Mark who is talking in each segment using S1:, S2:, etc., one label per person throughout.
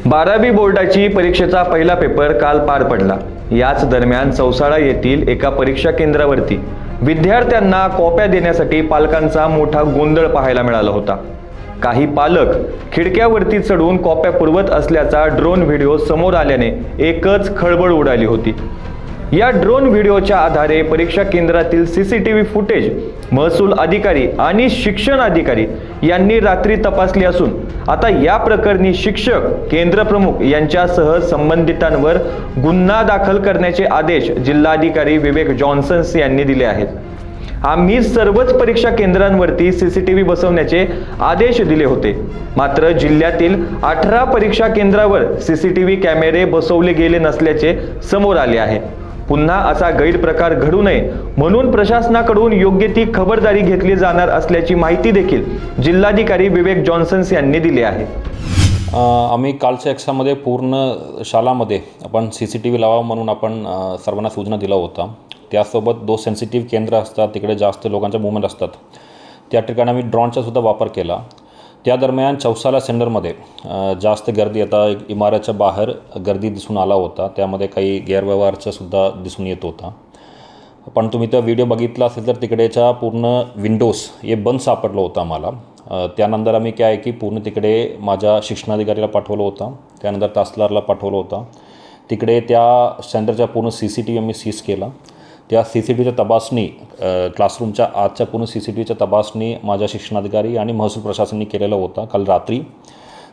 S1: 12वी बोर्डाची परीक्षेचा पहिला पेपर काल पार पडला। याच दरम्यान चौसाळा येथील एका परीक्षा केंद्रावरती विद्यार्थ्यांना कॉप्या देण्यासाठी पालकांचा मोठा गोंधळ पाहायला मिळाला होता। काही पालक खिडक्यावरती चढून कॉप्या पुरवत असल्याचा ड्रोन व्हिडिओ समोर आल्याने एकच खळबळ उडाली होती। या ड्रोन व्हिडिओच्या आधारे परीक्षा केंद्रातील सीसीटीव्ही फुटेज महसूल अधिकारी आणि शिक्षण अधिकारी यांनी रात्री तपासली असून आता या प्रकरणी शिक्षक, केंद्र प्रमुख यांच्यासह संबंधितांवर गुन्हा दाखल करण्याचे आदेश जिल्हाधिकारी विवेक जॉन्सन यांनी दिले आहेत। आम्ही सर्वच परीक्षा केंद्रांवरती सीसीटीव्ही बसवण्याचे आदेश दिले होते, मात्र जिल्ह्यातील 18 परीक्षा केंद्रावर सीसीटीव्ही कॅमेरे बसवले गेले नसल्याचे समोर आले आहे। पुन्हा असा गैरप्रकार घडू नये म्हणून प्रशासनाकडून योग्य ती खबरदारी घेतली जाणार असल्याची माहिती देखील जिल्हाधिकारी विवेक जॉन्सन यांनी दिली आहे।
S2: आम्ही कालच्या एक्झाममध्ये पूर्ण शाळांमध्ये आपण सीसीटीव्ही लावा म्हणून आपण सर्वांना सूचना दिला होता। त्यासोबत 2 सेन्सिटिव्ह केंद्र असतात, तिकडे जास्त लोकांचे मूवमेंट असतात, त्या ठिकाणी आम्ही ड्रोनचा सुद्धा वापर केला। त्या दरम्यान चौसाळा सेंटरमध्ये जास्त गर्दी आता इमारतीच्या बाहेर गर्दी दिसून आला होता, त्यामध्ये काही गैरव्यवहारचा सुद्धा दिसून येत होता। पण तुम्ही तो व्हिडिओ बघितला असेल तर तिकडेच्या पूर्ण विंडोज हे बंद सापडलं होतं आम्हाला। त्यानंतर आम्ही काय की पूर्ण तिकडे माझ्या शिक्षणाधिकारीला पाठवलं होतं, त्यानंतर तहसीलदारला पाठवलं होतं। तिकडे त्या सेंटरच्या पूर्ण सीसीटीव्ही आम्ही सीज केला। त्या सीसीटीव्हीच्या तपासणी क्लासरूमच्या आजच्या पूर्ण सीसीटीव्हीच्या तपासणी माझ्या शिक्षणाधिकारी आणि महसूल प्रशासनाने केलेला होता काल रात्री।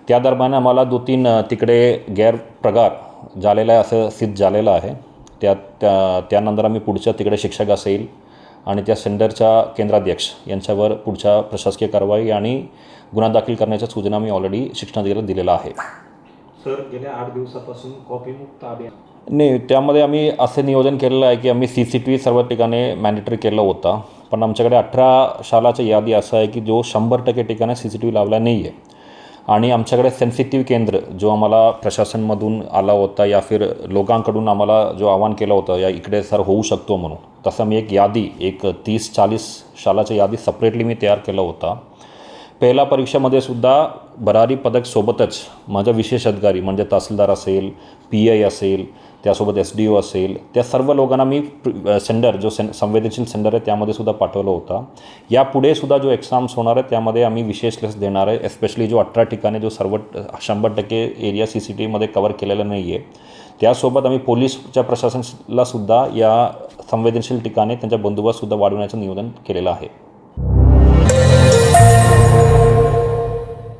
S2: त्या दरम्यान आम्हाला 2-3 तिकडे गैरप्रकार झालेला आहे असं सिद्ध झालेलं आहे। त्यानंतर आम्ही पुढच्या तिकडे शिक्षक असेल आणि त्या सेंटरच्या केंद्राध्यक्ष यांच्यावर पुढच्या प्रशासकीय कारवाई आणि गुन्हा दाखल करण्याच्या सूचना आम्ही ऑलरेडी शिक्षणाधिकाऱ्याला दिलेला आहे।
S3: सर, गेल्या 8 दिवसापासून कॉपी मुक्त अभियान
S2: नाही, त्यामध्ये आम्ही असे नियोजन केलेलं आहे की आम्ही सीसीटीव्ही सर्व ठिकाणी मॅन्डेटरी केलं होतं, पण आमच्याकडे 18 शाळाची यादी असं आहे की जो 100% ठिकाणी सीसीटीव्ही लावला नाही आहे। आणि आमच्याकडे सेन्सिटिव्ह केंद्र जो आम्हाला प्रशासनमधून आला होता या फिर लोकांकडून आम्हाला जो आवाहन केलं होतं या इकडे सर होऊ शकतो म्हणून, तसं मी एक यादी 30-40 शाळाची यादी सेपरेटली मी तयार केला होता। पहिल्या परीक्षेमध्ये सुद्धा भरारी पदक सोबतच माझ्या विशेष अधिकारी म्हणजे तहसीलदार असेल, PI असेल, त्यासोबत SDO असेल, त्या सर्व लोकांना मी सेंटर जो संवेदनशील सेंटर आहे त्यामध्ये सुद्धा पाठवलं होतं। यापुढे सुद्धा जो एक्झाम्स होणार आहे त्यामध्ये आम्ही विशेष लक्ष देणार आहे, एस्पेशली जो 18 ठिकाणी जो 100% एरिया सीसीटीव्हीमध्ये कव्हर केलेला नाही आहे। त्यासोबत आम्ही पोलीसच्या प्रशासनाला सुद्धा या संवेदनशील ठिकाणी त्यांचा बंदोबस्त सुद्धा वाढवण्याचं नियोजन केलेलं आहे।